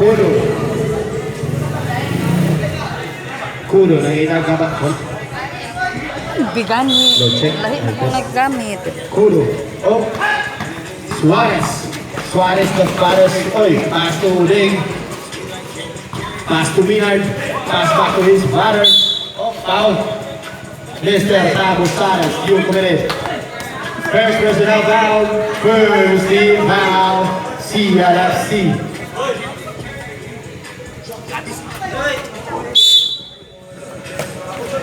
Kudo. Kudo, nakita ka ba? Bigani. No, check. Lahi na kung naggamit. Kudo. Oh. Suarez. Suarez the batters. Oy, pass to Uding. Pass to Minard. Pass back to his batter. Oh, foul. Mr. Tabo Suarez, you committed. First personal foul. First team foul. CLFC.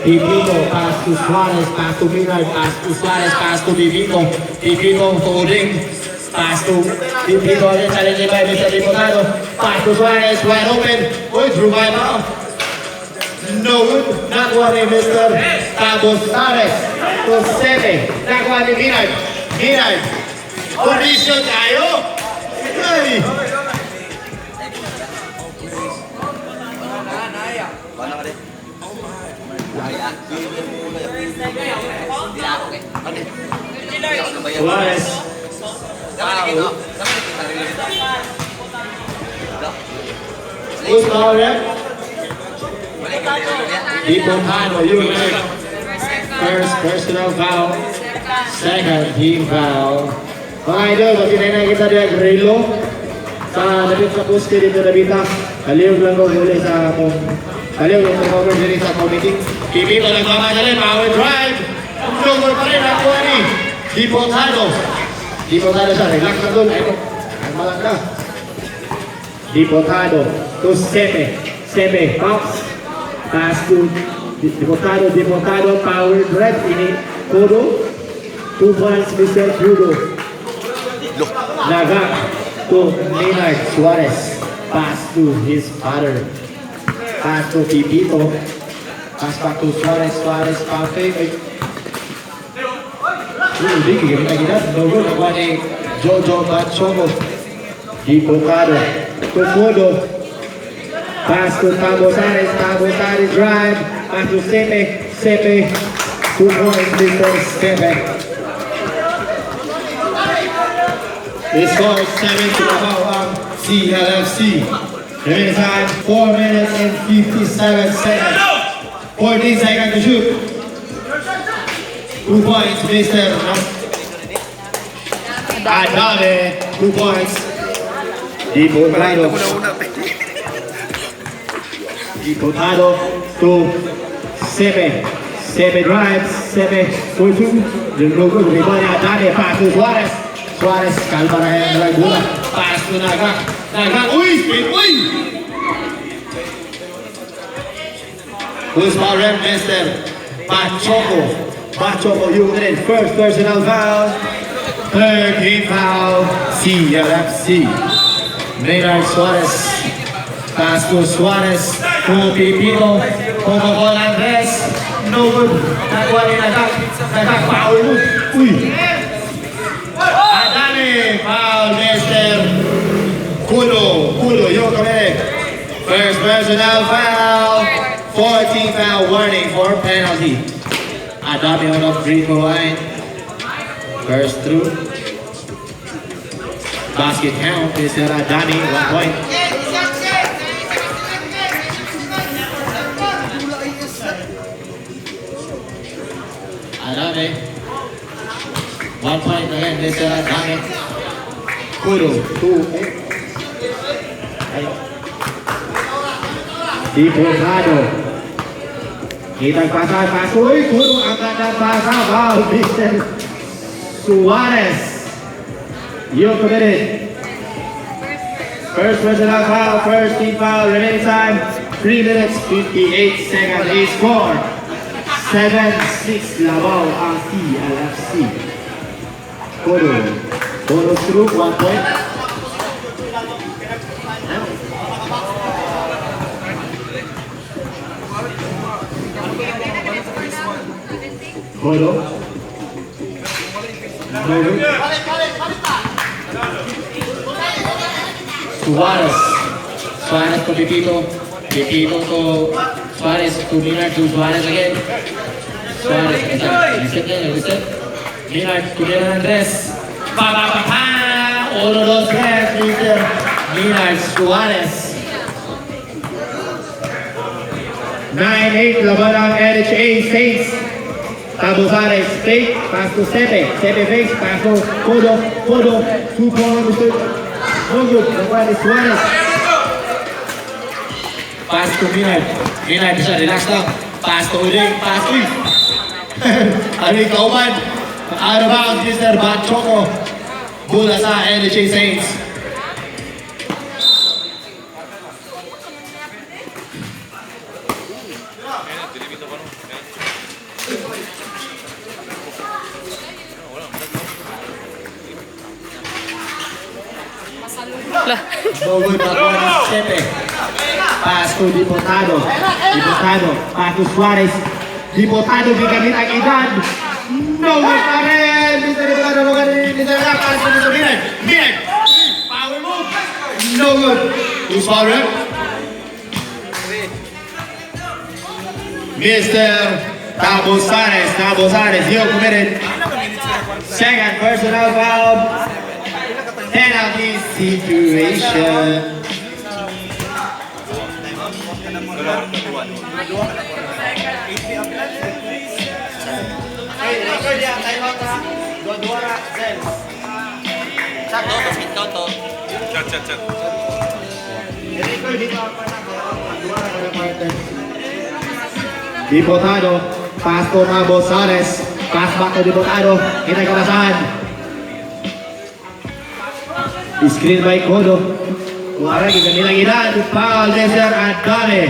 Pipito, pass to Suarez, pass to Minard, pass to Suarez, pass to Pipito. Pipito to Uding. Pass to Pipito again, challenged by Mr. Diputado. Pass to Suarez, wide open. Oy, through my mouth. No good, not one in Mr. Tabo Suarez. To 7, not one in Minard. Minard, condition tayo. Hey! Suarez. Who's foul there? Diputado, you make first personal foul. Second team foul. Mga idol, pag kita dia Grillo sa David sa poste dito Davita. Kaliw lang ko muli sa akong kaliw yung cover dito sa committee. Pipito nagmamadali, power drive. Lower pa rin ako ni Diputado. Diputado siya, relax na doon. Ito, ang malak na. Diputado to Sebe, Fox. Pass to Diputado, power drive. Ini Kudo. 2 points, Mr. Kudo. Naga to Maynard Suarez. Pass to his father. Pass to Pipito. Pass back to Suarez. Suarez, perfect. Hindi, kita. No good. Nakuha ni Jojo Bachogo. Diputado to Kudo. Pass to Tabo Suarez. Tabo Suarez drive. Pass to Sepe. 2 points, Mr. Sepe. The score is 7 to CLFC. Remaining time 4 minutes and 57 seconds. 14 seconds to shoot. 2 points, Mr. Adame. 2 points. Diputado to Sebe drives. Sebe for 2. The logo rebound Adame. Pass to Suarez. Suarez, kalma na yan, Ragula. Pass to Nagak. Uy, speed, uy! Who's foul rep, Mr. Bachoco, you get it. First personal foul. Third team foul. CLFC. Maynard Suarez. Pass to Suarez. To Pipito. Coca-Cola Andres. No good. Nagwa ni Nagak. Nagak, foul. Uy! Foul, Mr. Kudo, you committed. First personal foul. 14 foul warning for penalty. Adame on the free throw line. First through. Basket count, Mr. Adame, 1 point. Adame. 1 point again, Mr. Adame. Kudo, 2. Diputado. Kita pasal Kudo ang kandang pasal. Wow, Mr. Suarez. You committed. First personal foul, first team foul, remaining time 3 minutes 58 seconds. A score 7-6 Labaw ang CLFC. Kudo through 1 point. Kudo. Suarez to Pipito to Suarez to Minard to Suarez again. Suarez, reset. Minard to Andres. All of those hands, Mr. Minard Suarez. 9-8, laban ang NHA Saints. Tabo Sares, fake, pass to Sepe. Sepe fakes, pass to Kodo. Kodo, 2 points, Mr. No good, nakuha ni Suarez. Pass to Minard. Minard siya, relax lang. Pass to Uding, pass to Aring Kauman. Out of bounds, Mr. Batchoco. Bola sa NHA Saints. No good, nakuha ni Sepe. Pass to Diputado. Diputado, pass to Suarez. Diputado, gigamit ang edad. No good pa rin. Mr. Diputado, no good. Mr. Diputado, pass to Mr. Minard. Minard, power move. No good. Who's foul rep? Mr. Tabo Sares. Tabo Sares, you committed. Second personal foul. Penalty situation. Diputado, pass to Tabo Sares. Pass back to Diputado. Hinay kalasahan. Screen by Kodo. Kuwara, gigamilang edad. Foul, Mr. Adame.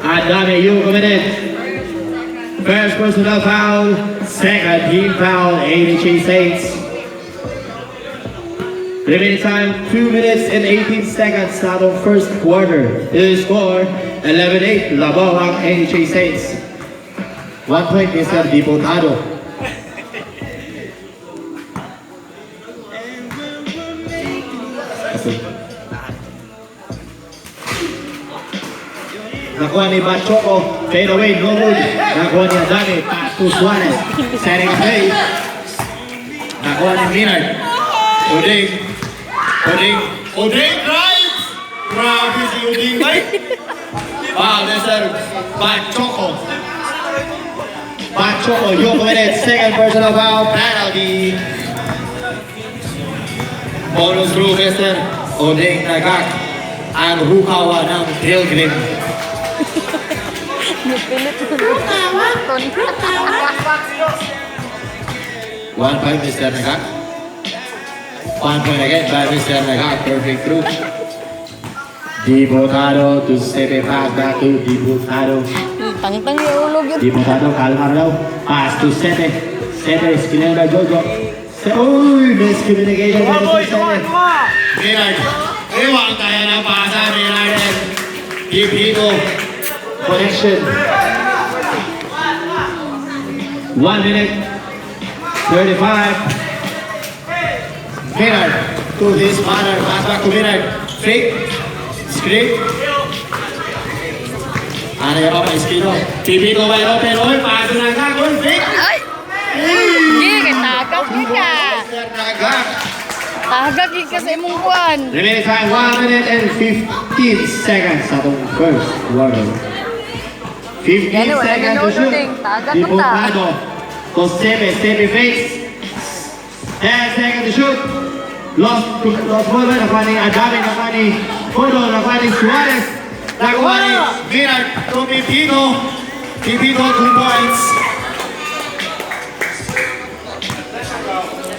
Adame, you committed. First personal foul. Second team foul, NHA Saints. Remaining time, 2 minutes and 18 seconds out of first quarter. The score, 11-8, labaw ang NHA Saints. 1 point, Mr. Diputado. Nakuha ni Batchoco, fade away, no good. Nakuha ni Adame, pass to Suarez. Setting a play. Nakuha ni Minard. Uding. Uding drives! Grabe si Uding, right? Wow, Mr. Batchoco. Batchoco, you committed second personal foul, penalty. Bonus through, Mr. Uding nagak ang rukawa ng Pilgrim. Nipilit ng 1 point, Mr. Nagak. 1 point again by Mr. Nagak. Perfect through. Diputado to Sepe, pass back to Diputado. Tang-tang yung ulog yun. Diputado, kalmar daw. Pass to Sepe. Sepe, skinner by Jojo. Uy, miscommunication by Mr. Sepe. Minard, iwan tayo ng pasa, Minard. Dipito. Connection. 1 minute 35. Minard to his partner. Pass back to Minard. Fake. Screen. Ano yung pa Eskino? Pipito by open. Oy, pass na nagak. Fake. Ay! Hindi, tagak ka. Nagak. Tagak ka sa imong buwan. Remaining time 1 minute and 15 seconds sa itong first quarter. 15 Yan, wala seconds na to shoot. ulit. Tagat mo ta. Diputado. To Sepe fakes. 10 seconds to shoot. Lost ball ba? Nakuha ni Adame, nakuha ni Kodo, nakuha ni Suarez. Nakuha ni Minard to Pipito. Pipito 2 points.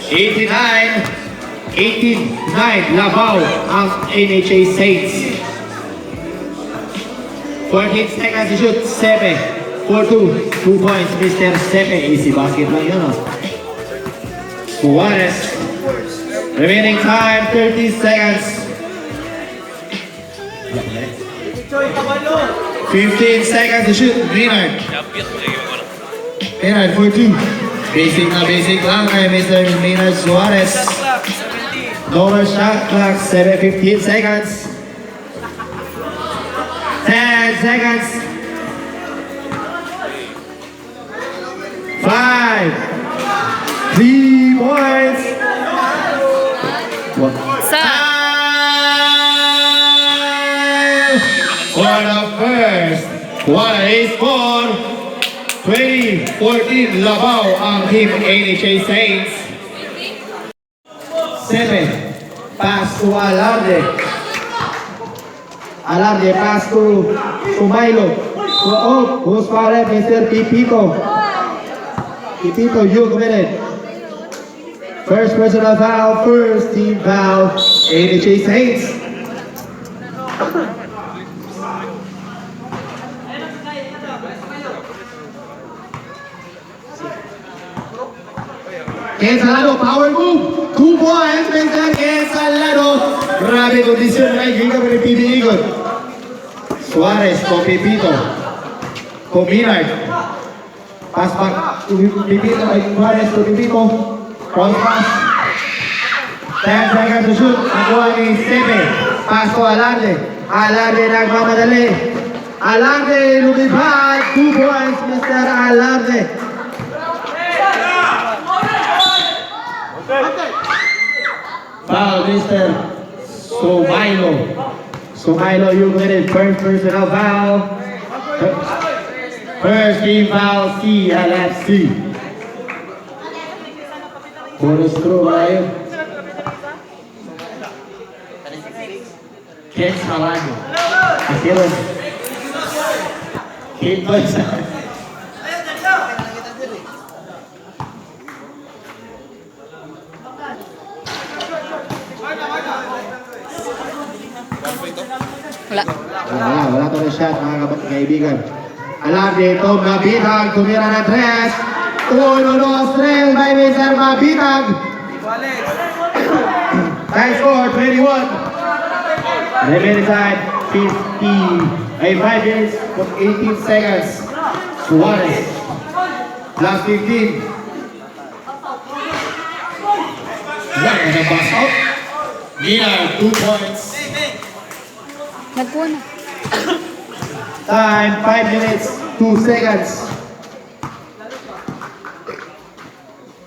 18-9 labaw ang NHA Saints. 14 seconds to shoot. Sepe. 4-2. 2 points, Mr. Sepe. Easy basket lang yun, oh. Suarez. Remaining time, 30 seconds. 15 seconds to shoot. Minard. Minard, 4-2. Basic lang kay Mr. Minard Suarez. No more shot clock. 15 seconds. 10 seconds. 5. 3 points. Sa For the first One score. 2014 Labaw ang Team NHA Saints. 7. Pass to Alarde. Alarde pass to Milo. Who's fouled? Mr. Pipito. Pipito, you committed. First personal foul, first team foul, NHA Saints. Ken Salado, power move. 2 points, Mr. Ken Salado. Grabe kondisyon, nakikita mo ni PB Eagle. Suarez ko Pipito. Ko Minard. Pass back to Pipito. Suarez to Pipito. Cross pass. 10 seconds to shoot. Nakuha ni Sebe. Pass to Alarde. Alarde nagmamadali. Alarde lumipad. 2 points, Mr. Alarde. Foul, Mr. Sumailo. Sumailo, you committed first personal foul. First team foul, CLFC. Bonus throw tayo. Ken Salado. Asilan. Ken Bansa. Wala. Wala to na shot, mga kaibigan. Alarde, Tom Mabitag, tumira ng 3. 1, 2, 3, by Mr. Mabitag. Time score, 21. Remaining time, 5 minutes, 18 seconds. Suarez, last 15. Yan, ang pass out. Nina, 2 points. Nagkuha na. Time, 5 minutes, 2 seconds.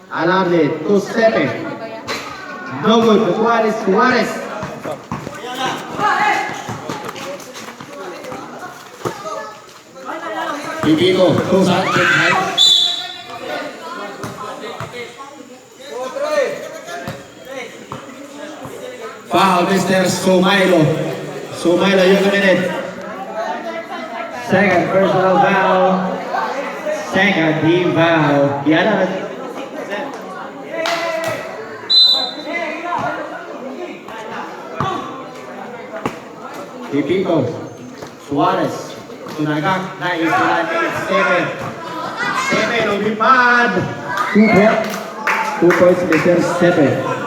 Alarde, 2 stepping. No good, Suarez. Pipito, 2 seconds. Foul, Mr. Sumailo. Sumailo, you committed. Second personal foul. Second team foul. Yan na. Pipito. Suarez. Tunagak. Nice. 7. Lumipad. 2 points, Mr. 7.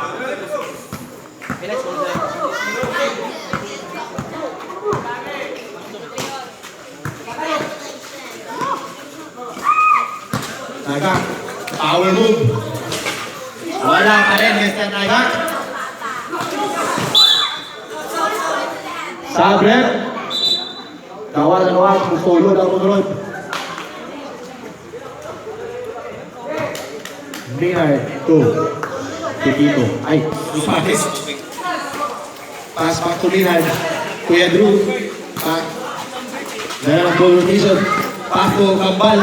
Naga, power move. Wala pa rin, Mr. Naga. Sabrep. Kawalan wag, musulod ang munod. Minard, 2. Pipito. Ay, Suarez. Pass back to Minard. Kuya Drew. Dala ng ball rotation. Pass to Kambal.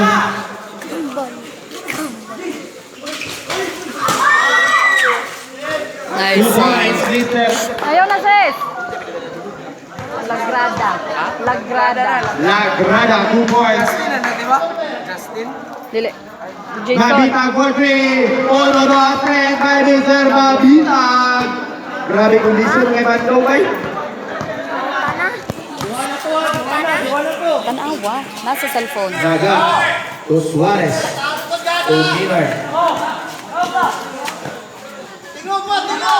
Nice. 2 points, Mr. Ayaw na, sis. Lagrada. Lagrada, 2 points. Dili. Jason. Mabitag for 3. 1, 2, 3 by Mr. Mabitag. Grabe kondisyon kay Bandong kay. Tanawa. Nasa cellphone. Naga to Suarez. To Minard.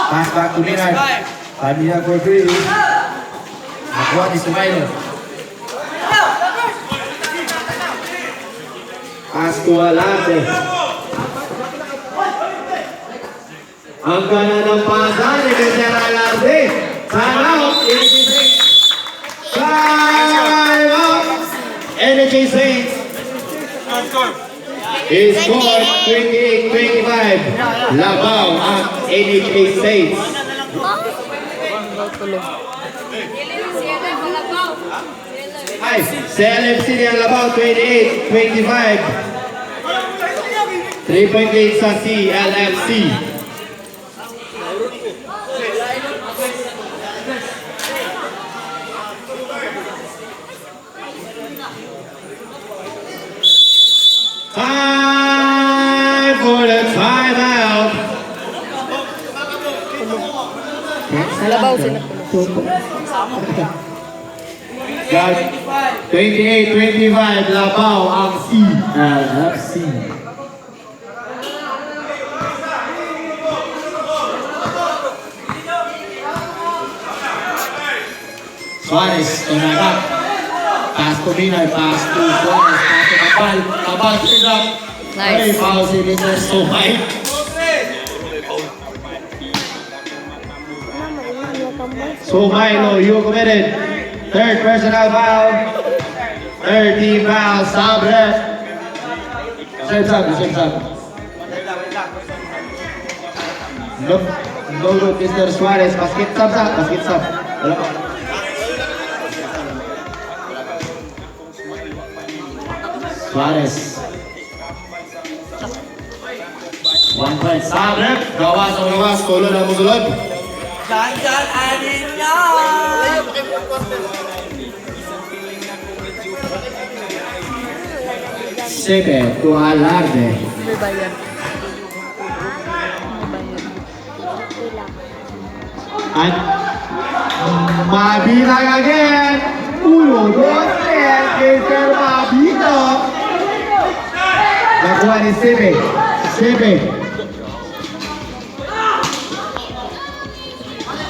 Pass back to Minard. Mabitag for 3. Nakuha ni Sumailo. Pass to Alarde. Ang gana ng pasa ni Mr. Alarde. Sana NHA Saints. Is scored 28-25. Labaw ang NHA Saints. Tulog. Ay, sa LFC niya Labao, 28-25. 3-point lead sa CLFC. Time for the timeout. Labaw sila po. Got 28-25, Labao ang CLFC. Suarez, tinagap. Pass to Binoy, pass to Suarez, pass to Kapal. Kapal, tinagap. Nice. Ay, foul si Mr. Sumay. Sumay, no, you committed. Third personal foul. Third team foul, stop ref. Same sub. No good, Mr. Suarez. Basket sub. Wala pa. Suarez. 1 point. Stop ref. Gawas. Tulad ang musulod. Jangan adiknya. Sebe to Alarde. May bayad. At Mabinag again. 1, 2, 3. Mr. Mabino. Nakuha ni Sebe.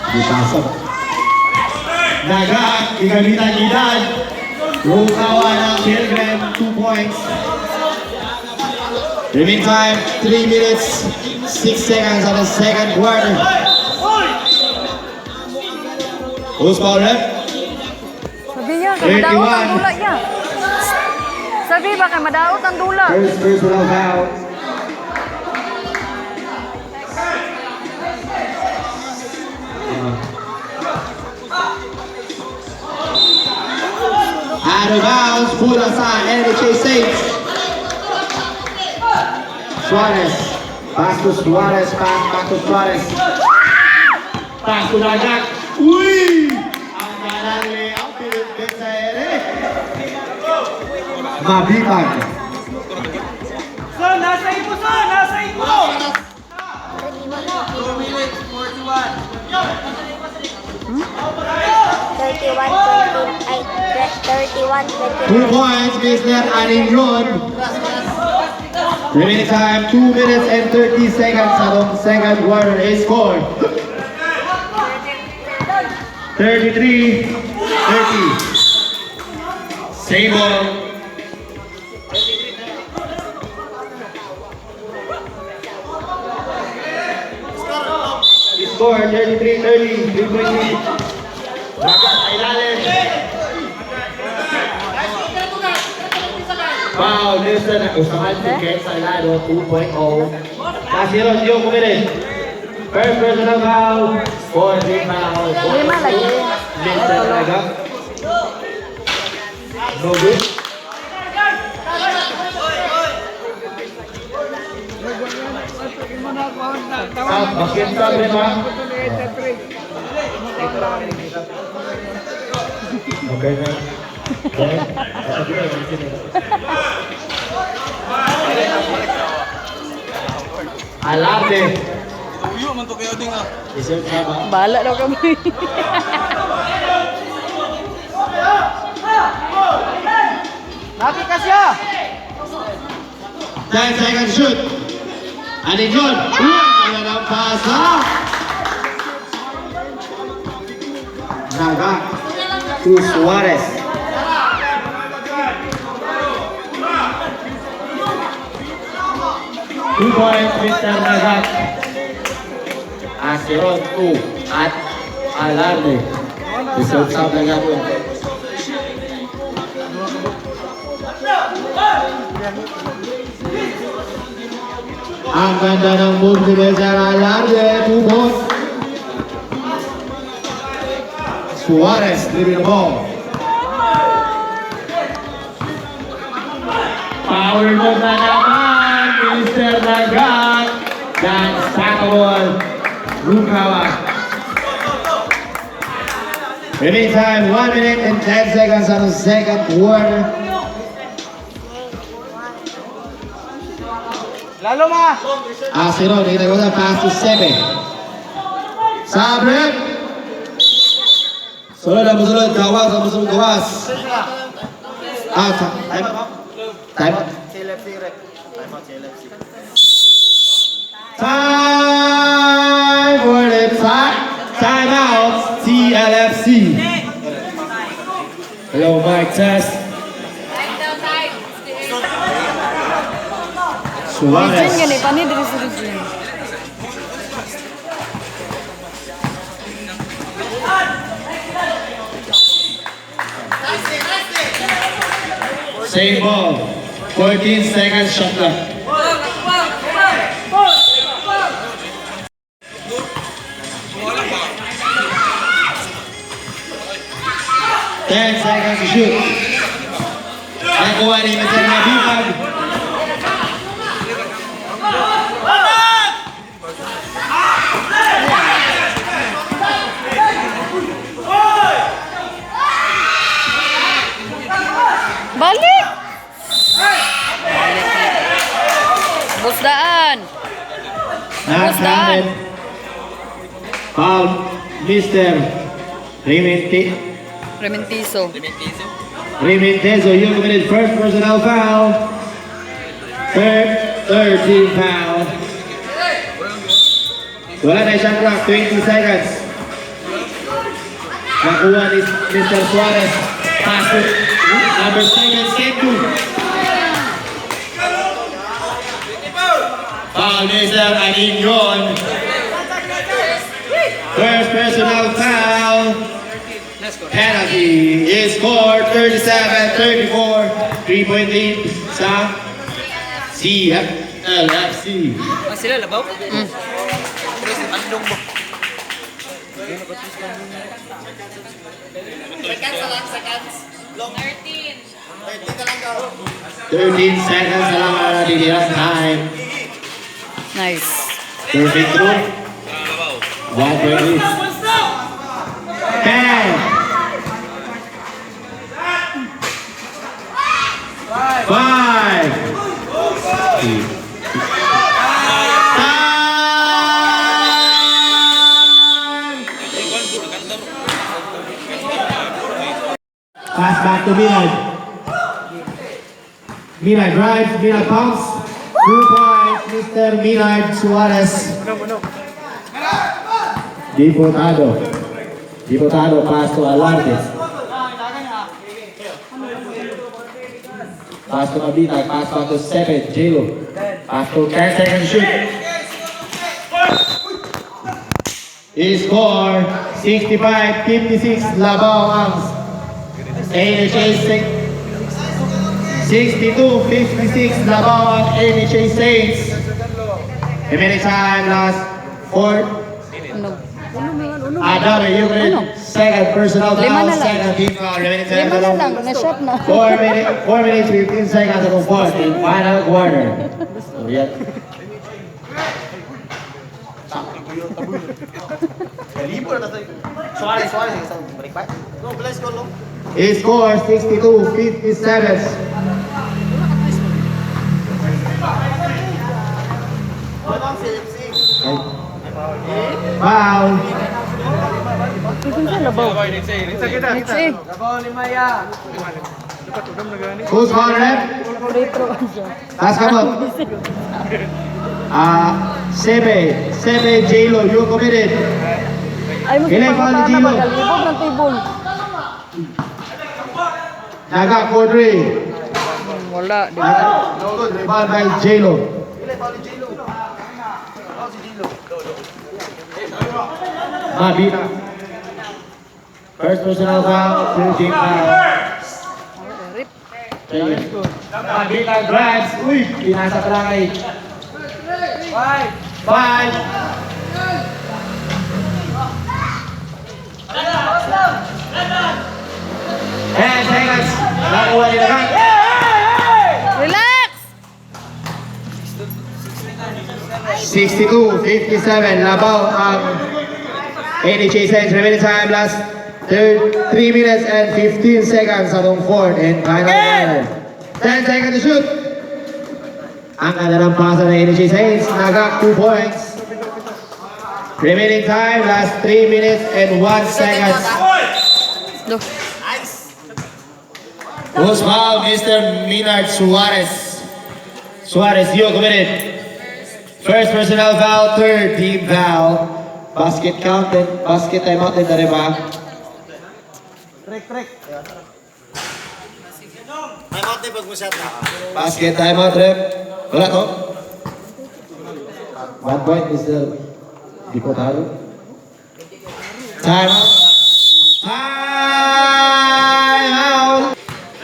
Dipasok. Naga, igamitan edad. Rukawa ng Children, 2 points. Remaining time, 3 minutes, 6 seconds on the second quarter. Who's foul ref? Sabi niya, madaot ang dula niya. Sabi ba kay madaot ang dula? First personal foul. Out of bounds, pull aside, NHA Saints. Suarez, pass to Suarez. Pass to Nagak. Uy! Ang kanang layout, pinipit sa ere. Mabitag. Son, nasa ipo. 2 minutes, 41. 2 points, Mr. Aninglon. Remaining time, 2 minutes and 30 seconds atong second quarter is scored. 33-30. Same ball. Score 33-30. 3-point lead. Naga sa ilalim. Foul, Nilsson. Usahan si Ken Salado, 2.0. Kasiro, Gio committed. First personal foul. 4 foul. Lima lagi. Nilsson Naga. No good. Stop, basket stop, lima. Okay na. Alarde. Uyo man to kayo ding ah. Isip ka ba? Bala daw kami. Laki ka siya. 10 seconds shoot. Aninglon. Wala ng pasa. Naga. To Suarez. Two points, Mr. Nagat. Asiron, 2. At Alarde. Result sa Nagat. Ang ganda ng move ni Mr. Alarde. 2 points. Suarez, leaving the ball. Power move na naman, Mr. Nagat. Dan Sakawal Rukawa. Remaining time, 1 minute and 10 seconds on the second quarter. Lalo ma! Asiro, dito ko na pass to Sebe. Sabre. Sunod ang musunod, gawas ang musunod, gawas. Time out. Time out. Time for the time out, TLFC. Hello, mic test. Region Suarez. gani, pani diri sa region. Same ball. 14 seconds shot left. Ten seconds to shoot. Nakuha ni Mr. Nabipag. Balik! Busdaan! Not counted. Foul, Mr. Rementiso. Rementezo, you committed first personal foul. Third team foul. Wala na shot clock, 20 seconds. Nakuha ni Mr. Suarez. Pass to number 7, Sendu. Foul, Mr. Anignon. First personal foul. Penalty is scored 37-34. 3-point lead sa CLFC. Sila labaw? Pero si Andong mo. 13 seconds na lang ang natitira time. Nice. Perfect through. 1 point lead. 10. 5. Pass back to Milad. Milad drives, Milad pumps. 2 points, Mr. Milad Suarez. Diputado pass to Alardes. Pass to Abita, pass back to Sepe, Jelo. Pass to 10 second shoot. He score 65-56 Labao Arms. NHA 62-56 Labao ang NHA Saints. Remaining time last 4. Ano? Adam, you Ano? second personal Lima foul, na lang. second team foul. Remaining time Lima na lang, na-shot na. 4 minutes, 15 seconds to go forth in final quarter. So, yeah. He scores 62-57. Foul. Ikon sa labaw. Next eh. Labaw ni Maya. Who's on rep? Retro. Last come up. Sebe, J-Lo, you committed. Ay, mo Ilan pa ni Gino? Libog ng table. Naga, 4-3. Wala. Di ba? No good, rebound by J-Lo. Mabita. First personal foul, two team foul. Rip. Mabita drives. Uy, pinasa trangay. 5. 10 seconds. Nakuha nila kan. Relax! 62-57. Labaw ang NHA Saints. Remaining time last 3 minutes and 15 seconds atong fourth and final quarter. 10 seconds to shoot. Ang kanilang pasa ng NHA Saints. Naga 2 points. Remaining time last 3 minutes and 1 seconds. Look. Who's foul? Mr. Minard Suarez. Suarez, you committed. First personal foul, third team foul. Basket counted, basket timeout din na rin ba? Timeout din pag masyat na. Basket timeout, rep. Wala to? 1 point, Mr. Dipotado. Timeout. Timeout.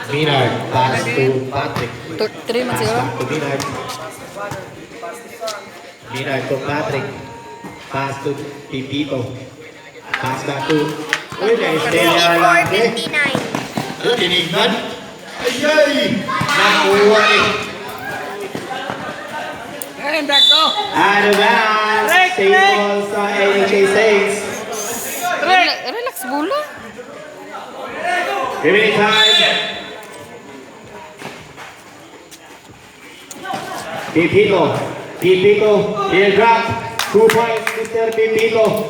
Minard, pass to Patrick. 3 man siguro. Back to Minard. Minard to Patrick. Pass to Pipito. Pass back to... Uy, na-Estella Alante. Ano, tinignan? Ayay! Nakuha ni... Ano ba? Stable sa NHA Saints. Relax bola. Remaining time. Pipito. Pipito. He'll drop. 2 points, Mr. Pipito.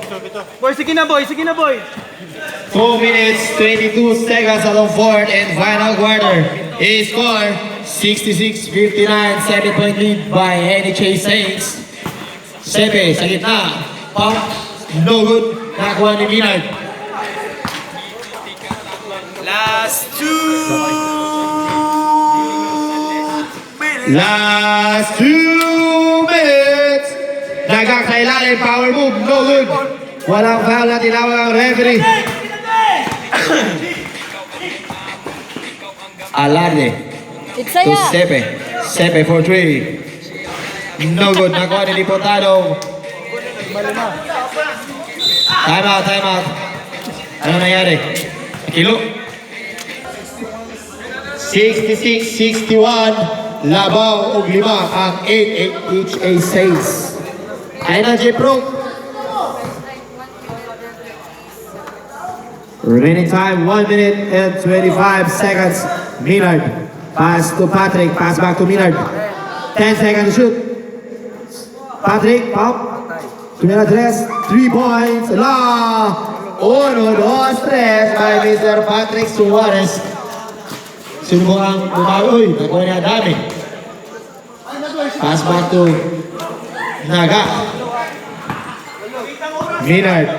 Boy, sige na boy, sige na boy. 2 minutes, 22 seconds atong fourth and final quarter. His score, 66-59, 7-point lead by NHA Saints. Sepe, sa gitna. Pump, no good. Nakuha ni Minard. Last 2 Last 2 minutes. Nagkakailalim, power move, no good. Walang foul na tinawag ang referee. Alarde. It's To saya. Sepe. Sepe for 3. No good. Nakuha ni Diputado. Time out, time out. Ano nangyari? Kilo? 66-61. Labaw og 5 ang 8 HA Saints. Ayun na, J-Pro. Remaining time, 1 minute and 25 seconds. Minard. Pass to Patrick. Pass back to Minard. 10 seconds to shoot. Patrick, pop. Tumira 3 points. La! 1, 2, 3 by Mr. Patrick Suarez. Sino mo ang umawi? Nakuha niya dami. Pass back to Naga. Minard.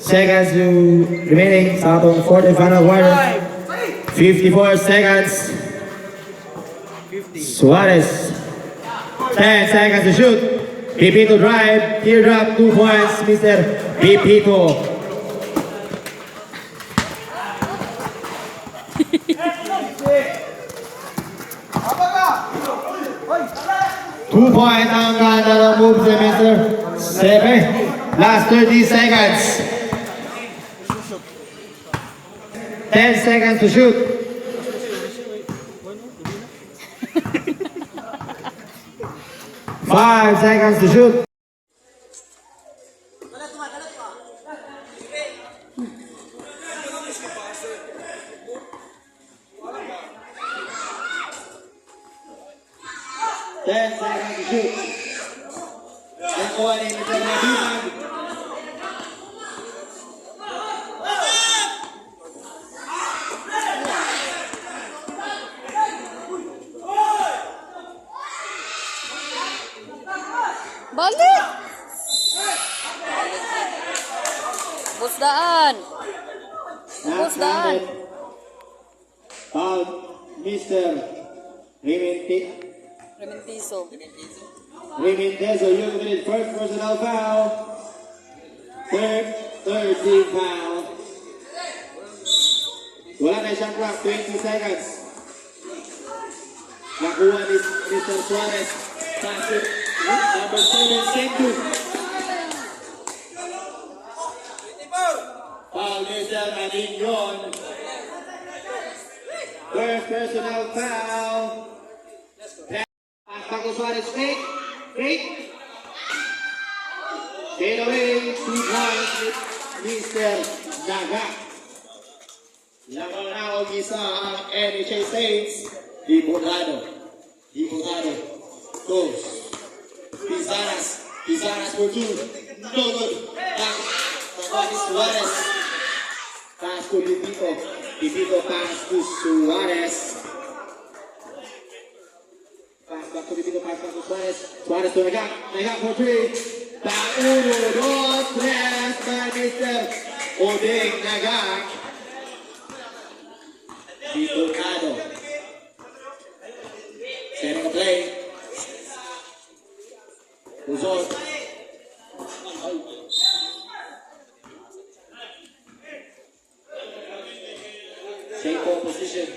Seconds to remaining sa atong fourth and final quarter. 54 seconds. Suarez. 10 seconds to shoot. Pipito drive. Teardrop 2 points. Mr. Pipito. Two points ang ganda ng move sa Mr. Sepe. Last 30 seconds. 10 seconds to shoot. Five seconds to shoot. Ten seconds to shoot. Nakuha ni Mr. Nabiman. Balik! Busdaan! Busdaan! Foul, Mr. Rementiso. Rementezo, you committed first personal foul. Third team foul. Wala na siyang clock, 20 seconds. Nakuha ni Mr. Suarez. Pass it. Number 7, Sendu. Foul, Mr. Anignon. First personal foul. Pass back to Suarez, fake. Great. Take away 2 points with Mr. Naga. Laban now isa ang NHA Saints. Diputado goes. Pizaras for 2. No good. Back. Suarez. Pass to Lipito. Lipito pass to Suarez. Pass back to Lipito. Pass back to Suarez. Suarez to Naga. Naga for 3. Pa 1, 2, 3 by Mr. Odeng Naga. Diputado. Setting a play. Luzon. Same ball position.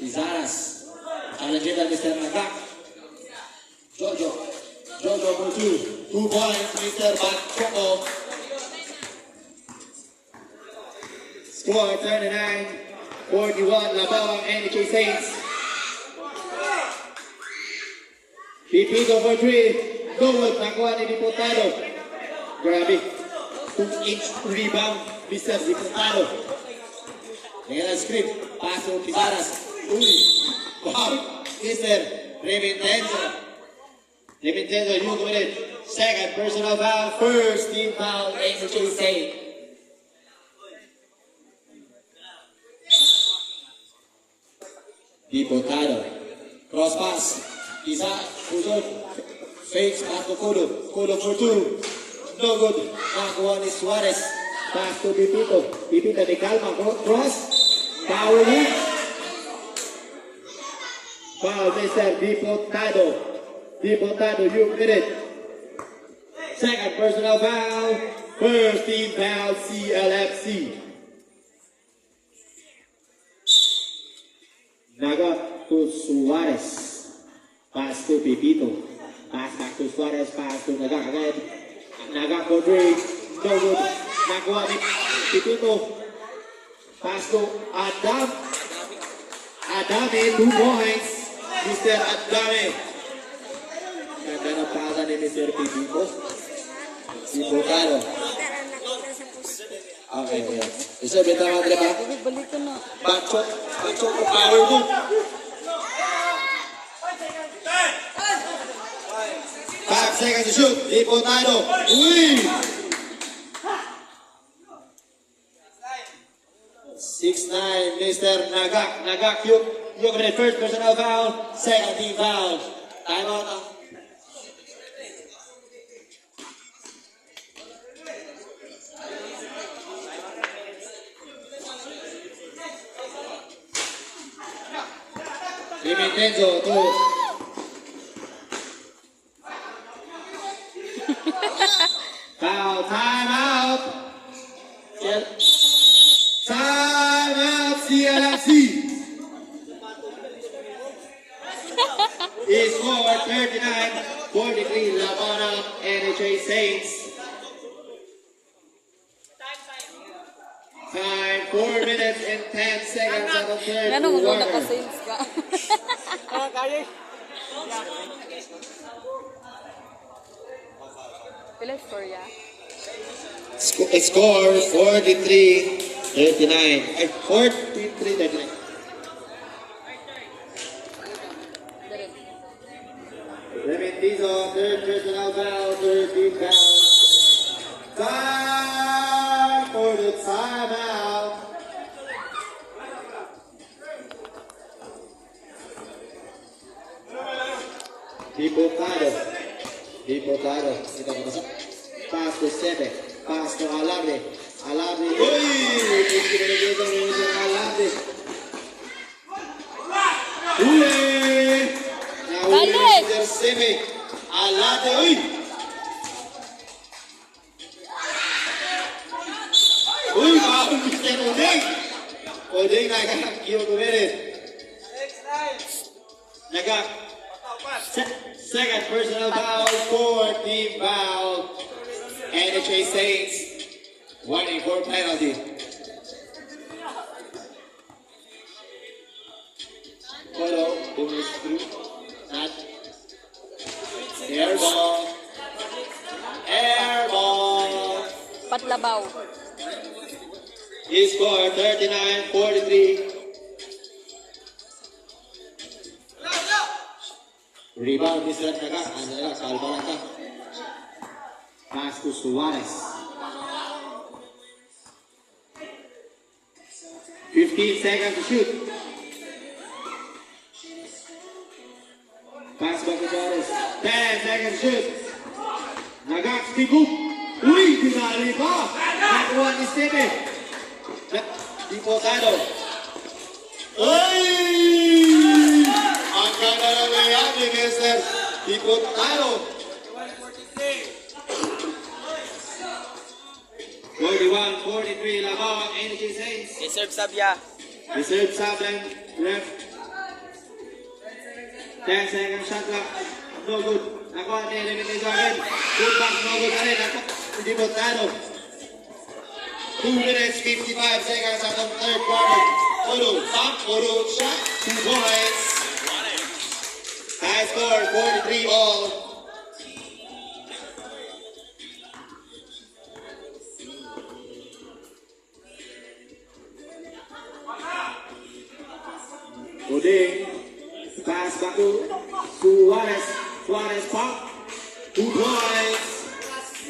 Pizaras. Challenging by Mr. Nagak. Jojo for 2. 2 points, Mr. Bakoko. Score 39-41, Labawang NHA Saints. Pipito for 3. Goal, nakuha ni Diputado. Grabe. 2-inch rebound, Mr. Diputado. Ngayon ang script. Pass to Pizaras. Wow, Mr. Reventenzo. You committed. Second personal foul. First team foul, NHA Saints. Diputado. Cross pass. Luzon. Fakes pass to Kudo. Kudo for 2. No good. Nakuha ni Suarez. Pass to Pipito. Pipito ni Calma. Cross. Power move. Foul, Mr. Diputado. Diputado, you committed. Second personal foul. First team foul, CLFC. Naga to Suarez. Pass to Pipito. Pass back to Suarez. Pass to Naga again. Naga for 3. No good. Nakuha ni Pipito. Pass to Adam. Adame, 2 points. Mr. Adame. Ganda na pasa ni Mr. Pipito. Diputado. Okay. Isa, bita mga ba? Balik ko na. Bachot ko power move. 5 seconds to shoot. Diputado. Uy! 6-9, Mr. Nagak, you committed first personal foul, second team foul. Time out. Reventenzo to foul, time out. Time out, CLFC. It's score 39-43, Labanang NHA Saints. Time 4 minutes and 10 seconds of the third Ganun mo na quarter. pa-sales ka. Pila score ya? Score 43-39. 43-39. Reventenzo, third personal foul, third team foul. Time for the timeout. Diputado. Ito ko basta. Pass to Sebe. Pass to Alarde. Uy! Dito ni Alarde. Uy! Nahuli ni Mr. Sebe. Alarde. Uy! Uy! Bawal Mr. Odeng. Odeng nagkakakiyo kumere. Second personal foul, fourth team foul. NHA Saints warning for penalty. Polo. bonus through. Not. Air ball. Air ball. Patlabaw. He scored 39-43. Rebound Mr. Naga. Ano na, salva lang ka. Pass to Suarez. 15 seconds to shoot. Pass back to Suarez. 10 seconds to shoot. Nagak, speed hook. Uy, pinali pa. Nakuha ni Steve. Dipotado. Uy! Ang ganda na layup ni Mr. Dipotado. 41-43, Labaw ang Energy Saints. Deserve sabya. Reserve sub and left. 10 seconds shot clock. No good. Nakuha ni Eliminate again. Good back, no good na rin. Dipotado. 2 minutes, 55 seconds at the third quarter. Oro, top, Oro, shot, 2 points. High score, 43 all. Oding, pass back to Suarez. Suarez pop, 2 points.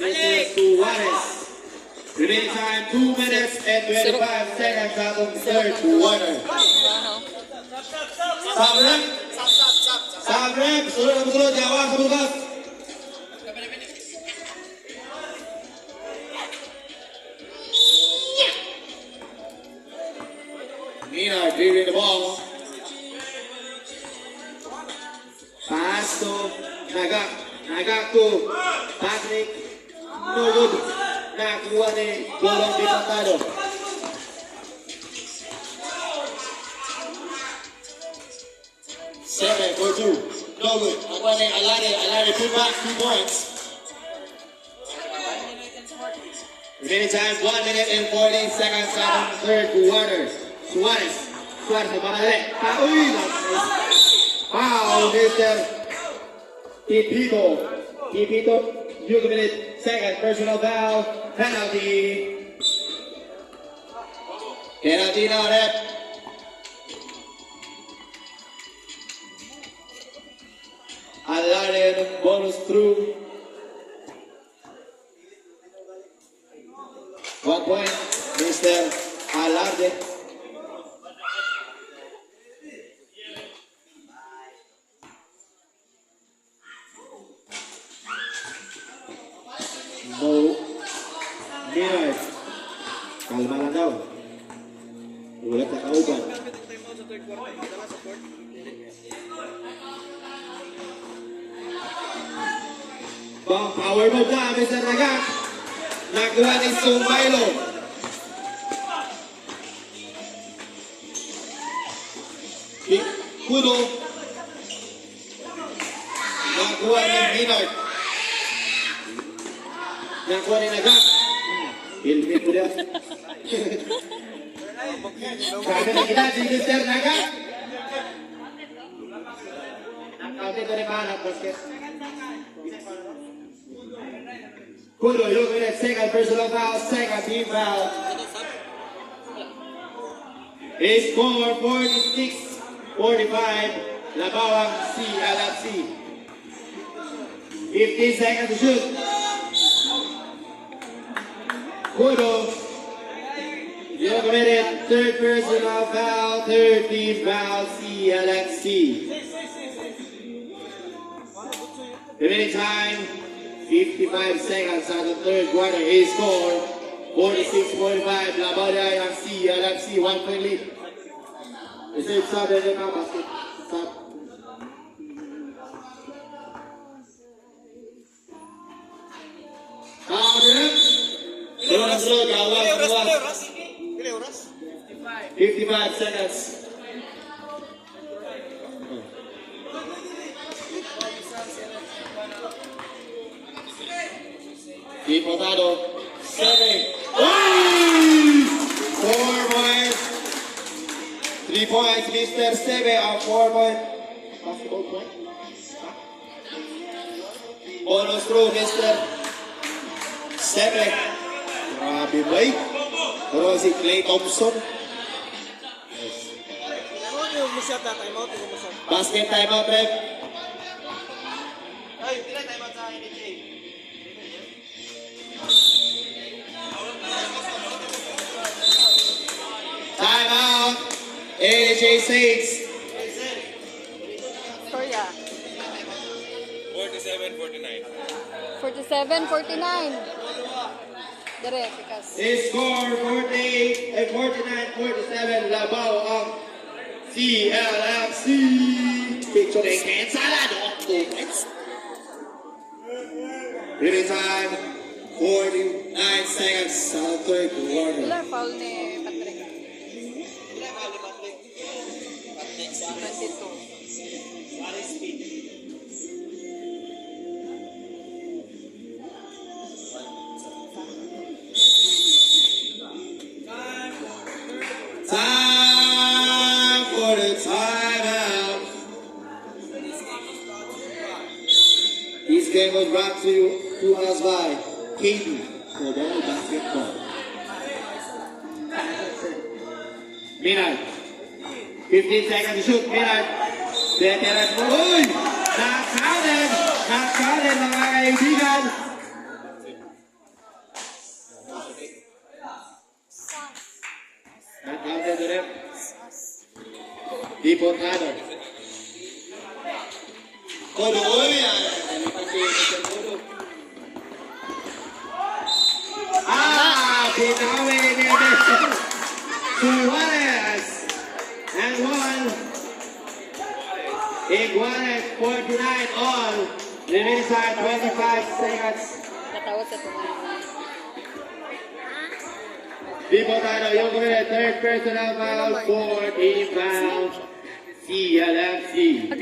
Mr. Suarez. Remaining time 2 minutes and 25 seconds out of the third quarter. Sabrem, Sabrem, sunod, jawab sa bukas. Mina dribbling the ball. Pass to Nagak. Nagak to Patrick. No good. Nakuha ni Bolong Dipotado. Seven for 2. No good. Nakuha ni Alade. Alade put back 2 points. Remaining time 1 minute and 14 seconds out of the third quarter. Suarez. Suarez na panali. Uy! Foul, Mr. Tipito. Tipito. You committed second personal foul. Penalty. Penalty now, rep. Alarian bonus through. 1 point, Mr. Alarde. No. Minard. Kalma lang daw. Ulat na kauban. Bang power move na, Mr. Nagak. Nakuha ni Sumailo. Kudo. Nakuha ni Minard. Nakuha ni Nagak. Ilmit mo dia. Sabi na kita si Mr. Nagak. Nakautin ko rin mahanap basket. Kudo, you minute, second personal foul, second team foul. He scored 46-45. Labawang CLFC. 15 seconds to shoot. Kudo, you committed third personal foul, third team foul, CLFC. Remaining time 55 seconds at the third quarter. He scored 46-45. Labaw niya ang CLFC, 1 point lead. Reserve sub na yung basket. Sub. Sunod, gawas. 55 seconds. Dipotado. 7. 4 points. 3 points, Mr. Sebe on 4 points. 4 point. Bonus throw, Mr. Sebe. Grabe boy. Pero si Clay Thompson. Basket timeout, ref. Timeout. AJ Saints. Victoria. 47-49. 47-49. Dire, pikas. Score 49-47. Labaw ang CLFC. Featuring Ken Salado. 2 points. Reading time. 49 seconds sa third quarter. Wala, foul ni Patrick. 22. Time for the timeout. This game was brought to us by KB Global Basketball. Minard. 15 seconds to shoot. Minard. Veteran mo. Uy! Nakakalin! Nakakalin mga kaibigan! Nakakalin to rep. Dipotado. Kodo. Uy! Binawi ni Mr. Suarez. And one. Iguanes 49 all. Remaining time 25 seconds. Natawad sa tunay. Dipotado, yung kumili, third personal foul for team foul. CLFC.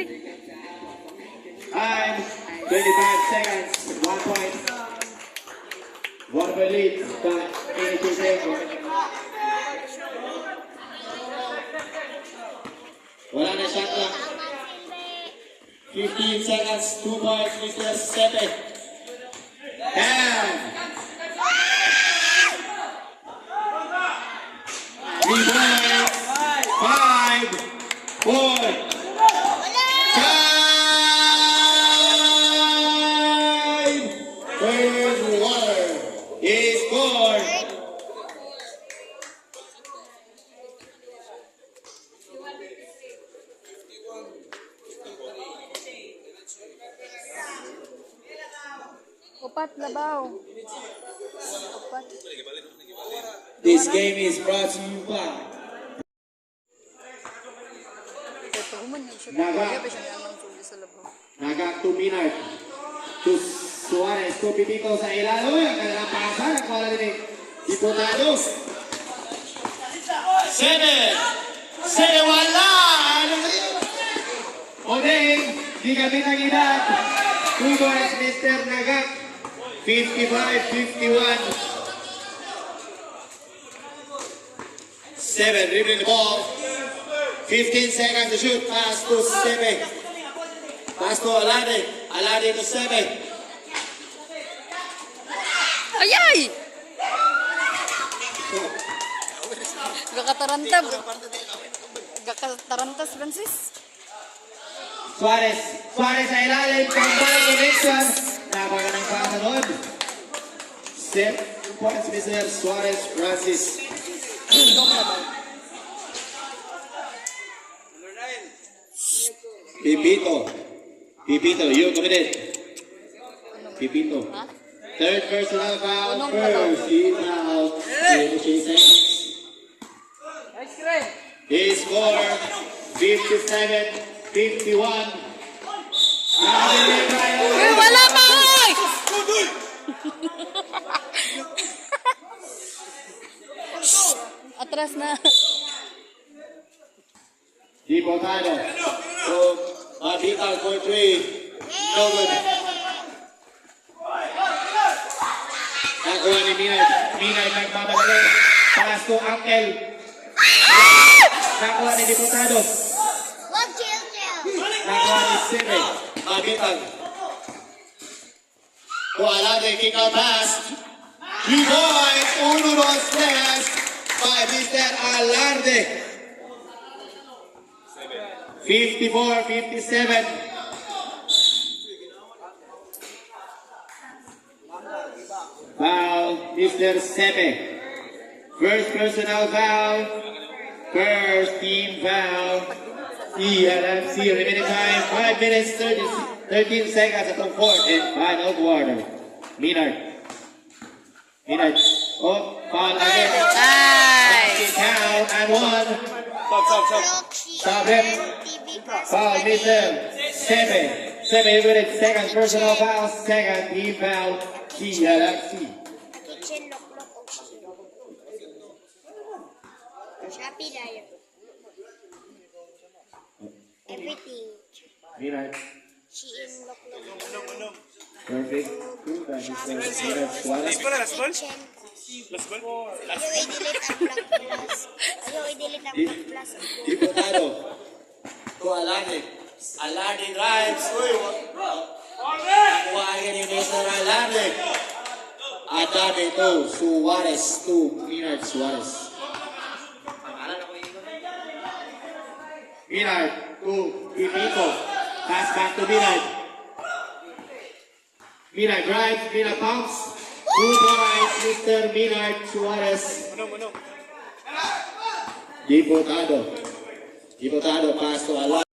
Time 25 seconds. 1 point. 1 point lead. Got 82 seconds. Wala na shot clock. 15 seconds, 2 points, Mr. Sepe. And 3 points, 5, 4. Time! First water is scored. Upat, labaw. Upat. This game is brought to you by Ito, human yung siya. Naga. Kaya ba siya naman tuloy sa labaw? Naga to Minard. To Suarez. To Pipito sa ilalim. Ang kanilang pasa. Nakuha rin ni Diputado. Sene. Sene wala. Odeng. Di kami nang edad. 2 points, Mr. Nagak. 55-51. 7, dribbling the ball. 15 seconds to shoot. Pass to Sebe. Pass to Alade. Alade to Sebe. Ayay! Gakatarantab. Gakatarantas, Francis. Suarez. Suarez sa ilalim. Combine connection. Napaga ng pasa doon. 7 points, Mr. Suarez Francis. Pipito. Pipito, you committed. Pipito. Third personal foul. First, he's out. 26 seconds. He scored 57-51. Uy, wala pa, oy! Atras na. Dipotado. So, Mabitag for 3. No good. Nakuha ni Minay. Minay nagmamadali. Pass to Angel. Nakuha ni Diputado. Nakuha 27. Mabitan. To Alarde, kick out pass. 3 points, 1, 2, 3 by Mr. Alarde. 54-57. Foul, Mr. Seme. First personal foul. First team foul. CLFC remaining time 5 minutes 13 seconds at the fourth and final quarter. Minard. Oh, foul again. Nice. Count and 1. Stop it. Foul, Mr. Seme minutes second personal foul. Second team foul. CLFC. Shopee Live. Everything. Minard. She in Loklok. Perfect. Two by Mr. Minard Suarez. Ayaw i-delete ang Black Plus. Ayaw i-delete ang Black Plus. Diputado. To Alarde. Alarde drives. Kuhain ni Mr. Alarde. Alarde to Suarez to Minard Suarez. Minard to Ipito. Pass back to Minard. Minard drives. Minard pumps. 2 points, Mr. Minard Suarez. Diputado. Diputado pass to Alarde.